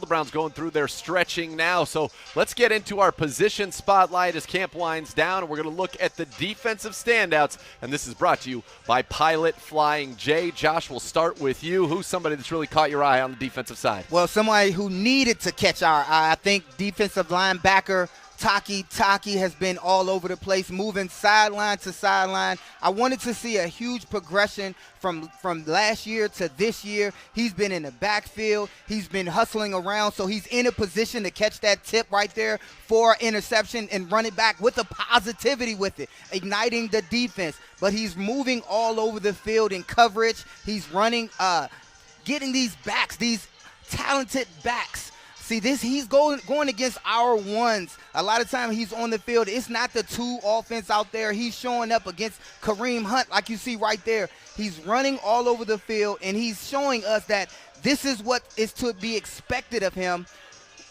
the Browns going through their stretching now. So let's get into our position spotlight as camp winds down, and we're going to look at the defensive standouts. And this is brought to you by Pilot Flying J. Josh, we'll start with you. Who's somebody that's really caught your eye on the defensive side? Well, somebody who needed to catch our eye. I think defensive linebacker Taki has been all over the place, moving sideline to sideline. I wanted to see a huge progression from last year to this year. He's been in the backfield. He's been hustling around, so he's in a position to catch that tip right there for an interception and run it back with a positivity with it, igniting the defense. But he's moving all over the field in coverage. He's running, getting these backs, these talented backs. See, he's going against our ones. A lot of times he's on the field. It's not the two offense out there. He's showing up against Kareem Hunt like you see right there. He's running all over the field, and he's showing us that this is what is to be expected of him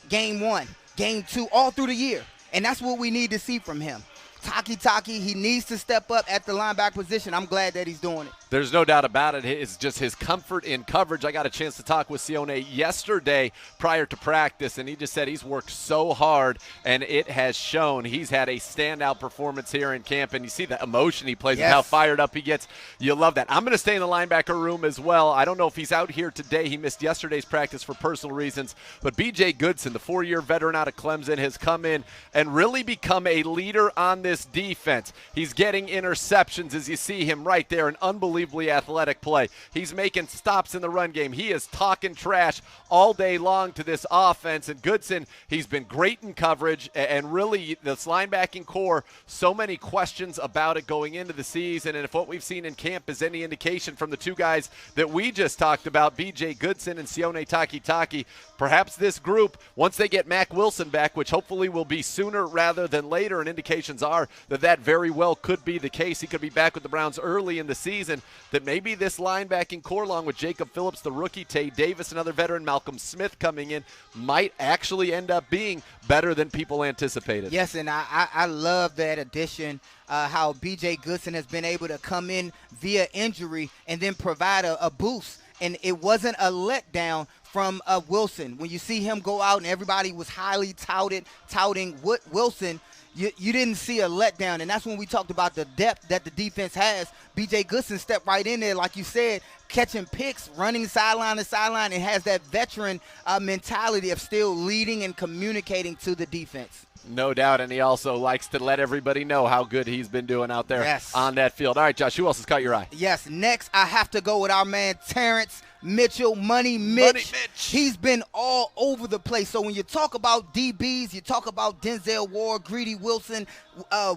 game 1, game 2, all through the year. And that's what we need to see from him. Taki, he needs to step up at the linebacker position. I'm glad that he's doing it. There's no doubt about it. It's just his comfort in coverage. I got a chance to talk with Sione yesterday prior to practice, and he just said he's worked so hard, and it has shown. He's had a standout performance here in camp, and you see the emotion he plays and how fired up he gets. You love that. I'm going to stay in the linebacker room as well. I don't know if he's out here today. He missed yesterday's practice for personal reasons, but B.J. Goodson, the 4-year veteran out of Clemson, has come in and really become a leader on this defense. He's getting interceptions as you see him right there, an unbelievably athletic play. He's making stops in the run game. He is talking trash all day long to this offense, and Goodson, he's been great in coverage, and really this linebacking core, so many questions about it going into the season, and if what we've seen in camp is any indication from the two guys that we just talked about, B.J. Goodson and Sione Taki, perhaps this group, once they get Mack Wilson back, which hopefully will be sooner rather than later, and indications are that very well could be the case. He could be back with the Browns early in the season, that maybe this linebacking core, along with Jacob Phillips, the rookie, Tay Davis, another veteran, Malcolm Smith coming in, might actually end up being better than people anticipated. Yes, and I love that addition, how B.J. Goodson has been able to come in via injury and then provide a boost. And it wasn't a letdown from Wilson. When you see him go out and everybody was highly touting Wilson, you didn't see a letdown, and that's when we talked about the depth that the defense has. B.J. Goodson stepped right in there, like you said, catching picks, running sideline to sideline, and has that veteran mentality of still leading and communicating to the defense. No doubt, and he also likes to let everybody know how good he's been doing out there on that field. All right, Josh, who else has caught your eye? Yes, next I have to go with our man Terrence Mitchell, Money Mitch. He's been all over the place. So when you talk about DBs, you talk about Denzel Ward, Greedy Wilson,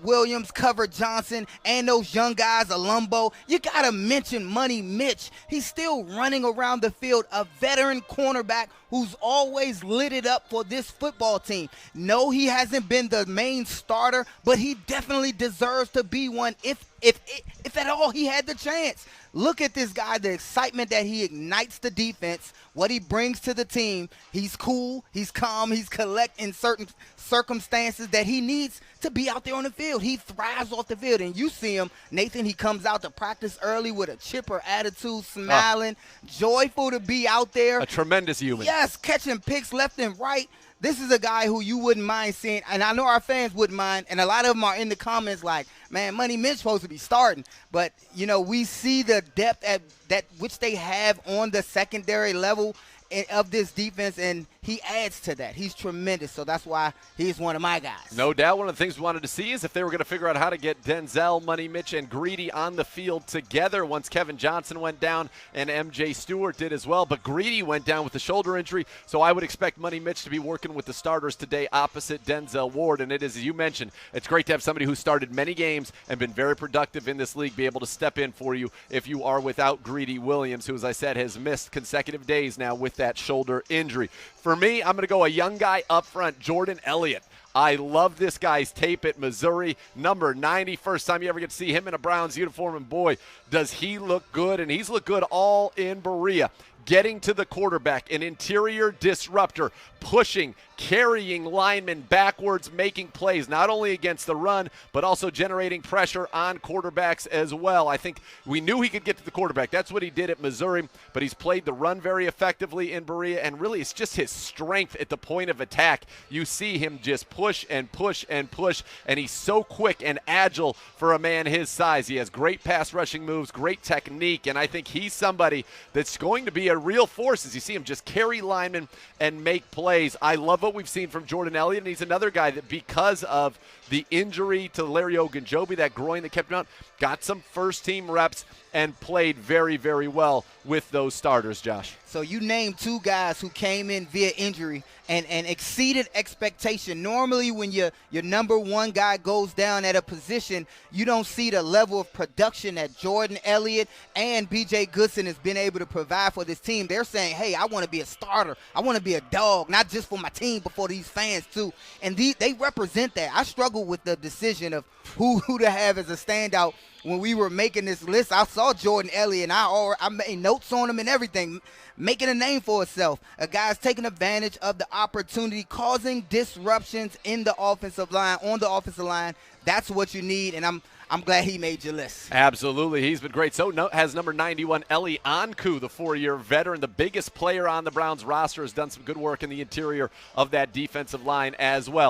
Williams, Cover Johnson, and those young guys, Alumbo, you got to mention Money Mitch. He's still running around the field, a veteran cornerback who's always lit it up for this football team. No, he hasn't been the main starter, but he definitely deserves to be one if at all he had the chance. Look at this guy, the excitement that he ignites the defense, what he brings to the team. He's cool, he's calm, he's collect in certain circumstances that he needs to be out there on the field. He thrives off the field, and you see him, Nathan, he comes out to practice early with a chipper attitude, smiling, joyful to be out there. A tremendous human. Yes, catching picks left and right. This is a guy who you wouldn't mind seeing, and I know our fans wouldn't mind, and a lot of them are in the comments like, man, Money Mitch supposed to be starting. But, you know, we see the depth that which they have on the secondary level of this defense, and he adds to that. He's tremendous, so that's why he's one of my guys. No doubt. One of the things we wanted to see is if they were going to figure out how to get Denzel, Money Mitch, and Greedy on the field together once Kevin Johnson went down and M.J. Stewart did as well. But Greedy went down with a shoulder injury, so I would expect Money Mitch to be working with the starters today opposite Denzel Ward. And it is, as you mentioned, it's great to have somebody who started many games and been very productive in this league be able to step in for you if you are without Greedy Williams, who, as I said, has missed consecutive days now with that shoulder injury. For me, I'm going to go a young guy up front, Jordan Elliott. I love this guy's tape at Missouri, number 90. First time you ever get to see him in a Browns uniform, and boy, does he look good, and he's looked good all in Berea. getting to the quarterback, an interior disruptor, pushing, carrying linemen backwards, making plays, not only against the run, but also generating pressure on quarterbacks as well. I think we knew he could get to the quarterback. That's what he did at Missouri, but he's played the run very effectively in Berea, and really it's just his strength at the point of attack. You see him just push and push and push, and he's so quick and agile for a man his size. He has great pass rushing moves, great technique, and I think he's somebody that's going to be a real force as you see him just carry linemen and make plays. I love what we've seen from Jordan Elliott, and he's another guy that because of the injury to Larry Ogunjobi, that groin that kept him out, got some first-team reps and played very, very well with those starters, Josh. So you named two guys who came in via injury and exceeded expectation. Normally when your number one guy goes down at a position, you don't see the level of production that Jordan Elliott and B.J. Goodson has been able to provide for this team. They're saying, hey, I want to be a starter. I want to be a dog, not just for my team, but for these fans too. And they represent that. I struggle with the decision of who to have as a standout. When we were making this list, I saw Jordan Elliott, and I made notes on him and everything, making a name for himself. A guy's taking advantage of the opportunity, causing disruptions in the offensive line, on the offensive line. That's what you need, and I'm glad he made your list. Absolutely. He's been great. So has number 91, Ellie Anku, the 4-year veteran, the biggest player on the Browns roster, has done some good work in the interior of that defensive line as well.